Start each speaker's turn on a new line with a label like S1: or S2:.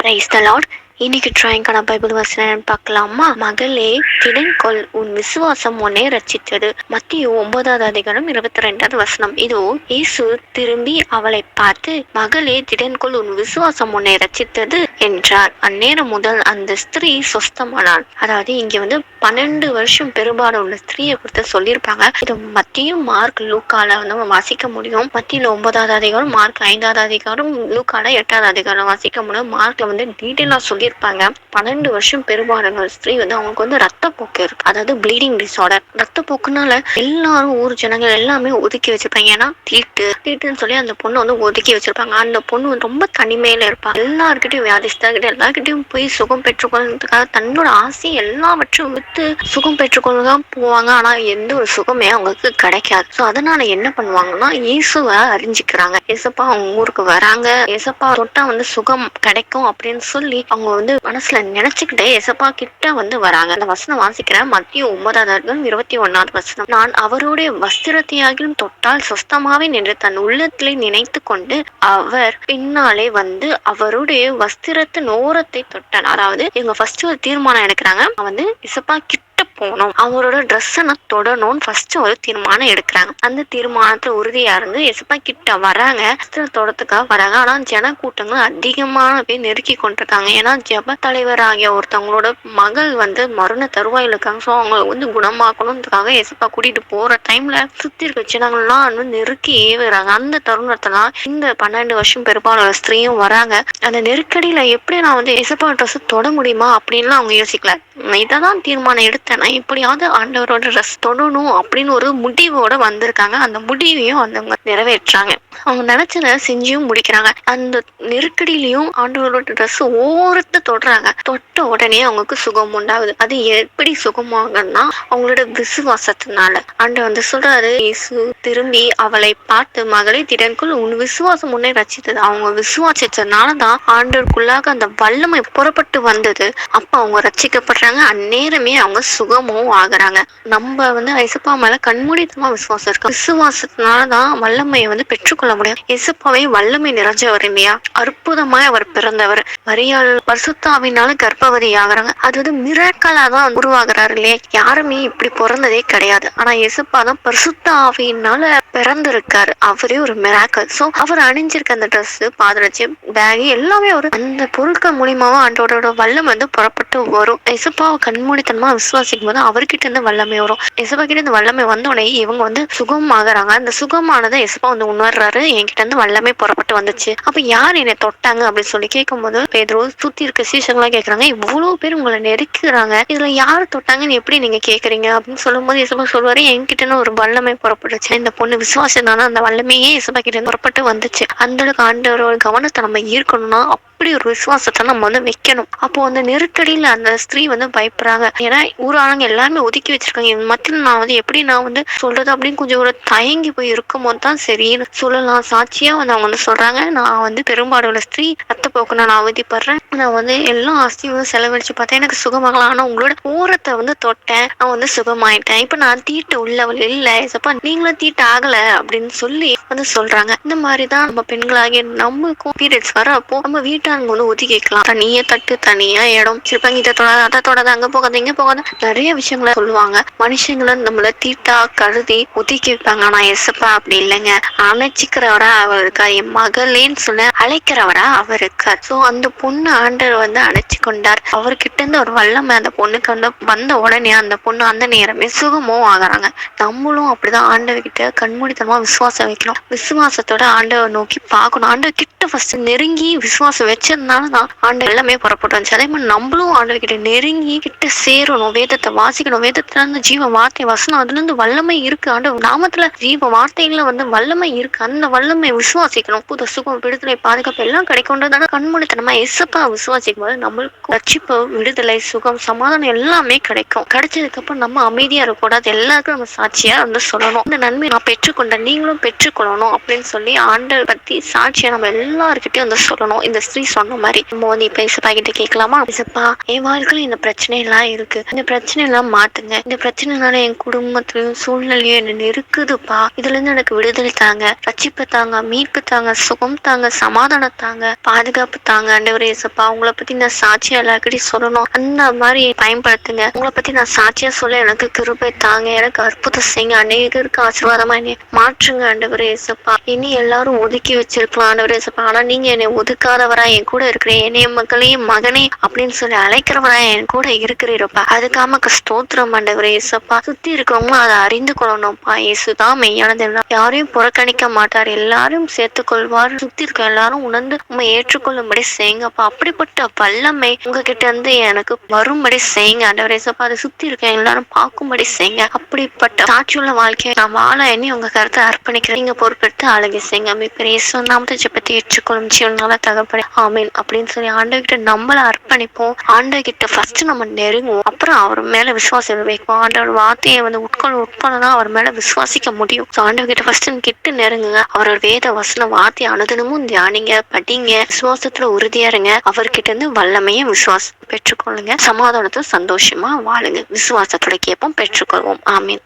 S1: Praise the Lord. இன்னைக்கு டிராயிங்கான Bible வசனம் பார்க்கலாமா? மகளே திடன்கொள், உன் விசுவாசம் உன்னை ரட்சித்தது. மத்திய 9:22 இதோ இயேசு திரும்பி அவளை பார்த்து, மகளே திடன்கொள், உன் விசுவாசம் உன்னை ரட்சித்தது என்றார். அந்நேரம் முதல் அந்த ஸ்திரீ சொஸ்தமானாள். அதாவது இங்க 12 வருஷம் பெரும்பாடு உள்ள ஸ்திரீயை குறித்து சொல்லியிருப்பாங்க. இது மத்தியும் மார்க் லூக்கால நம்ம வாசிக்க முடியும். மத்தியில 9வது அதிகாரம், மார்க் 5வது அதிகாரம், லூக்கால 8வது அதிகாரம் வாசிக்க முடியும். மார்க்ல டீட்டெயிலா சொல்லியிருப்பாங்க. 12 வருஷம் பெரும்பாலான ஸ்திரீ அவங்களுக்கு ரத்தப்போக்கு இருக்கு. அதாவது ப்ளீடிங் டிஸார்டர். ரத்தப்போக்குனால எல்லாரும் ஊர் ஜனங்கள் எல்லாமே ஒதுக்கி வச்சிருப்பாங்க. ஏன்னா தீட்டுன்னு சொல்லி அந்த பொண்ணு ஒதுக்கி வச்சிருப்பாங்க. அந்த பொண்ணு ரொம்ப தனிமையில இருப்பாங்க. எல்லார்கிட்டையும் வியாதிஸ்தர்கிட்ட எல்லார்கிட்டையும் போய் சுகம் பெற்றுக்கொள்றதுக்காக தன்னோட ஆசை எல்லாவற்றையும் விட்டு சுகம் பெற்றுக்கொள்ளதான் போவாங்க. ஆனா எந்த ஒரு சுகமே அவங்களுக்கு கிடைக்காது. சோ அதனால என்ன பண்ணுவாங்கன்னா, இயேசுவை அறிஞ்சுக்கிறாங்க. ஏசப்பா அவங்க ஊருக்கு வராங்க, ஏசப்பா தொட்டா சுகம் கிடைக்கும் அப்படின்னு சொல்லி அவங்க மனசுல நினைச்சுக்கிட்டே ஏசப்பா கிட்ட வராங்க. அந்த வசனம் வாசிக்கிறேன். மத்திய 9:21. நான் அவருடைய வஸ்திரத்தையாகிலும் தொட்டால் சொஸ்தமாவேன் என்று தன் உள்ளத்திலே நினைத்து கொண்டு அவர் பின்னாலே அவருடைய வஸ்திரத்தின் ஓரத்தை தொட்டான். அதாவது இவங்க ஃபர்ஸ்ட் ஒரு தீர்மானம் எடுக்கிறாங்க. இசப்பா கிட்ட போகணும், அவரோட ட்ரெஸ்ஸை நான் தொடணும்னு ஃபர்ஸ்ட் ஒரு தீர்மானம் எடுக்கிறாங்க. அந்த தீர்மானத்துல உறுதியா இருந்து எசப்பா கிட்ட வராங்க. தொடத்துக்காக வராங்க. ஆனா ஜன கூட்டங்கள் அதிகமான பேர் நெருக்கி கொண்டிருக்காங்க. ஏன்னா ஜப தலைவர் ஆகிய ஒருத்தவங்களோட மகள் மரண தருவாயில் இருக்காங்க. ஸோ அவங்க குணமாக்கணும்ன்றதுக்காக எசப்பா கூட்டிட்டு போற டைம்ல சுத்தி இருக்க ஜனங்கள்லாம் நெருக்கி ஏவுறாங்க. அந்த தருணத்துல இந்த 12 வருஷம் பெரும்பாலான ஸ்திரீயும் வராங்க. அந்த நெருக்கடியில எப்படி நான் எசப்பா ட்ரெஸ் தொட முடியுமா அப்படின்னு அவங்க யோசிக்கல. இதான் தீர்மானம் எடுத்தேன், நான் எப்படியாவது ஆண்டவரோட ட்ரெஸ் தொடணும் அப்படின்னு ஒரு முடிவோட வந்திருக்காங்க. அந்த முடிவையும் அவங்க நிறைவேற்றாங்க. அவங்க நினைச்சத செஞ்சும் முடிக்கிறாங்க. அந்த நெருக்கடியிலையும் ஆண்டவரோட ட்ரெஸ் ஓரத்தை தொடுறாங்க. தொட்ட உடனே அவங்களுக்கு சுகம் உண்டாகுது. அது எப்படி சுகமாகன்னா அவங்களோட விசுவாசத்தினால. ஆண்டவர் சொல்றாரு, இயேசு திரும்பி அவளை பார்த்து, மகளே திடன்கொள், உன் விசுவாசம் உன்னை ரட்சித்தது. அவங்க விசுவாசிச்சதுனாலதான் ஆண்டவருக்குள்ளாக அந்த வல்லமை புறப்பட்டு வந்தது. அப்ப அவங்க ரட்சிக்கப்படுறாங்க. அந்நேரமே அவங்க சுகமும் ஆகுறாங்க. நம்ம ஐசப்பா மேல கண்மூடித்தமா விசுவாசம் இருக்கு. விசுவாசத்தினாலதான் வல்லமையை பெற்றுக்கொள்ள முடியும். இயேசுப்பாவே வல்லமை நிறைஞ்சவர் இல்லையா? அற்புதமாய் அவர் பிறந்தவர். மரியாள் பரிசுத்தாவினால கர்ப்பவதி ஆகுறாங்க. அது மிராக்கலா தான் உருவாகிறாரு இல்லையா? யாருமே இப்படி பிறந்ததே கிடையாது. ஆனா இயேசுப்பா தான் பரிசுத்தாவினால பிறந்திருக்காரு. அவரே ஒரு மிராக்கல். சோ அவர் அணிஞ்சிருக்க அந்த ட்ரெஸ், பாதரட்சி, பேக் எல்லாமே அந்த பொருட்கள் மூலியமாவும் ஆண்டோட வல்லம் புறப்பட்டு வரும். இயேசுப்பாவை கண்மூடித்தனமா விசுவாசிக்கும் போது அவர்கிட்ட இருந்து வல்லமை வரும். இயேசுப்பா கிட்ட இருந்து வல்லமை வந்த உடனே இவங்க சுகம் ஆகுறாங்க. அந்த சுகமானதை இயேசுப்பா உணர்றாரு. என்கிட்ட இருந்து வல்லமை புறப்பட்டு வந்துச்சு. அப்ப யார் என்னை தொட்டாங்க அப்படின்னு சொல்லி கேட்கும் போது பேதுரு சுத்தி இருக்க சீஷங்களா கேக்குறாங்க, இவ்வளவு பேர் உங்களை நெருக்கிறாங்க, இதுல யாரு தொட்டாங்கன்னு எப்படி நீங்க கேக்குறீங்க அப்படின்னு சொல்லும் போது இயேசுப்பா சொல்வாரு, என்கிட்ட இருந்து ஒரு வல்லமை புறப்பட்டுச்சு. இந்த பொண்ணு விசுவாசம் தானே, அந்த வல்லமையே இயேசுப்பா கிட்ட இருந்து புறப்பட்டு வந்துச்சு. அந்த அளவுக்கு ஆண்டவரோட கவனத்தை நம்ம ஈர்க்கணும்னா அப்படி ஒரு விசுவாசத்தை நம்ம வைக்கணும். அப்போ அந்த நெருக்கடியில அந்த ஸ்திரீ பயப்படுறாங்க. ஏன்னா ஊராளுங்க எல்லாருமே ஒதுக்கி வச்சிருக்காங்க. மத்தியில நான் எப்படி நான் சொல்றது அப்படின்னு கொஞ்சம் ஒரு தயங்கி போய் இருக்கும் போது தான் சரின்னு சொல்லலாம். சாட்சியா அவங்க சொல்றாங்க, நான் பெரும்பாடுள்ள ஸ்திரீ ரத்தப்போக்கு நான் அவதிப்படுறேன். நான் எல்லா ஆஸ்தியும் செலவழிச்சு பார்த்தேன், எனக்கு சுகமாகலாம். ஆனா உங்களோட ஓரத்தை தொட்டேன், நான் சுகமாயிட்டேன். இப்ப நான் தீட்டு உள்ளவள் இல்ல, ஏசப்பா நீங்களும் தீட்டு ஆகல அப்படின்னு சொல்லி சொல்றாங்க. இந்த மாதிரிதான் நம்ம பெண்களாகிய நம்மளுக்கும் பீரியட்ஸ் வர அப்போ நம்ம வீட்டாங்க ஒதுக்கிக்கலாம். தனியா தட்டு, தனியா இடம் சிறுப்பாங்க. இதை தொடாத, அதை தொடாத, அங்க போகாத, இங்க போகாத, நிறைய விஷயங்கள சொல்லுவாங்க. மனுஷங்களை நம்மள தீட்டா கருதி ஒதுக்கி வைப்பாங்க. ஆனா எசப்பா அப்படி இல்லைங்க. அணைச்சிக்கிறவரா அவர் இருக்கார். என் மகளேன்னு சொல்ல அழைக்கிறவரா அவர் இருக்கார். சோ அந்த பொண்ணு ஆண்டவர் அணைச்சு கொண்டார். அவர்கிட்ட இருந்து ஒரு வல்லமை அந்த பொண்ணுக்கு வந்த உடனே அந்த பொண்ணு அந்த நேரமே சுகமும் ஆகுறாங்க. நம்மளும் அப்படிதான் ஆண்டவர்கிட்ட கண்மூடித்தனமா விசுவாசம் வைக்கணும். விசுவாசத்தோட ஆண்டவர் நோக்கி பார்க்கணும். ஆண்டவர் கிட்ட ஃபர்ஸ்ட் நெருங்கி விசுவாசம் வச்சதுனாலதான் ஆண்டவர் எல்லாமே புறப்பட்டு வந்துச்சு. அதே மாதிரி நம்மளும் ஆண்டவர்கிட்ட நெருங்கி கிட்ட சேரணும். வேதத்தை வாசிக்கணும். வேதத்துல இருந்து ஜீவ வார்த்தை வசனம், அதுல இருந்து வல்லமை இருக்கு. ஆண்டவர் நாமத்துல ஜீவ வார்த்தைகளை வல்லமை இருக்கு. அந்த வல்லமை விசுவாசிக்கணும். புது சுகம், விடுதலை, பாதுகாப்பு எல்லாம் கிடைக்கும்ன்றதான கண்மூடித்தனமா எசப்பா விசுவாசிக்கும் போது நம்மளுக்கு ரட்சிப்பு, விடுதலை, சுகம், சமாதானம் எல்லாமே கிடைக்கும். கிடைச்சதுக்கு அப்புறம் நம்ம அமைதியா இருக்கக்கூடாது. எல்லாருக்கும் நம்ம சாட்சியா சொல்லணும். இந்த நன்மை நான் பெற்றுக்கொண்டேன், நீங்களும் பெற்றுக்கொள்ளணும் அப்படின்னு சொல்லி ஆண்டவர் பத்தி சாட்சியா நம்ம எல்லாருக்கிட்டையும் சொல்லணும். இந்த ஸ்திரீ சொன்ன மாதிரி நம்ம வந்து இப்ப இசப்பா கிட்ட கேட்கலாமா? இசப்பா, என் வாழ்க்கையில இந்த பிரச்சனை எல்லாம் இருக்கு, இந்த பிரச்சனை எல்லாம் மாத்துங்க, இந்த பிரச்சனைனால என் குடும்பத்திலயும் சூழ்நிலையும் என்ன நெருக்குதுப்பா, இதுல இருந்து எனக்கு விடுதலை தாங்க, ரட்சிப்பு தாங்க, மீட்பு தாங்க, சுகம் தாங்க, சமாதானம் தாங்க, பாதுகாப்பு தாங்க. ஆண்டவரே இயேசப்பா, உங்களை பத்தி நான் சாட்சியா எல்லாருக்கிட்டையும் சொல்லணும், அந்த மாதிரி பயன்படுத்துங்க. உங்களை பத்தி நான் சாட்சியா சொல்ல எனக்கு கிருபை தாங்க, எனக்கு அற்புதம் செய்யுங்க, அநேகருக்கு ஆசீர்வாதமா என்னை மாற்றுங்க ஆண்டவரே இயேசப்பா. இனி எல்லாரும் ஒதுக்கி வச்சிருக்கலாம் ஆண்டவரே இயேசப்பா, ஆனா நீங்க என்னை ஒதுக்காதவரா என் கூட இருக்கிறேன், என்னைய மக்களையும் மகனே அப்படின்னு சொல்லி அழைக்கிறவரா என் கூட இருக்கிறீரப்பா. அதுக்காம ஸ்தோத்திரம் ஆண்டவரே இயேசப்பா. சுத்தி இருக்கிறவங்க அதை அறிந்து கொள்ளணும்ப்பா. இயேசுதான் மெய்யானது, யாரையும் புறக்கணிக்க மாட்டார், எல்லாரும் சேர்த்துக் கொள்வார். சுத்தி இருக்க எல்லாரும் உணர்ந்து உண்மை ஏற்றுக்கொள்ளும்படி செய்யுங்கப்பா. அப்படிப்பட்ட வல்லமை உங்ககிட்ட இருந்து எனக்கு வரும்படி செய்யுங்க ஆண்டவரே இயேசப்பா. அதை சுத்தி இருக்க எல்லாரும் பார்க்கும்படி செய்யுங்க. அப்படிப்பட்ட சாட்சியுள்ள வாழ்க்கையை நான் வாழ எண்ணி உங்க கருத்தை அர்ப்பணிக்கிறேன். நீங்க பொறுப்பெடுத்து அழகு செய்யுங்க. இயேசு நாமத்தை ஜெபத்தை ஏற்றுக்கொள்ளும் ஜீவனால தகப்பனே, ஆமீன் அப்படின்னு சொல்லி ஆண்டவர்கிட்ட நம்மள அர்ப்பணிப்போம். ஆண்டவர்கிட்ட ஃபர்ஸ்ட் நம்ம நெருங்குவோம், அப்புறம் அவர் மேல விசுவாசம் வைப்போம். ஆண்டவர் வார்த்தையை வந்து உட்கொள்ளதான் அவர் மேல விசுவாசிக்க முடியும். ஆண்டவர்கிட்ட ஃபர்ஸ்ட் கிட்ட நெருங்குங்க. அவரோட வேத வசன வார்த்தையை அனுதினமும் தியானிங்க, படிங்க, விசுவாசத்துல உறுதியா இருங்க. அவர்கிட்ட இருந்து வல்லமையும் விசுவாசம் பெற்றுக்கொள்ளுங்க. சமாதானத்துல சந்தோஷமா வாழுங்க. விசுவாசத்தோட கேட்போம், பெற்றுக்கொள்வோம். ஆமீன்.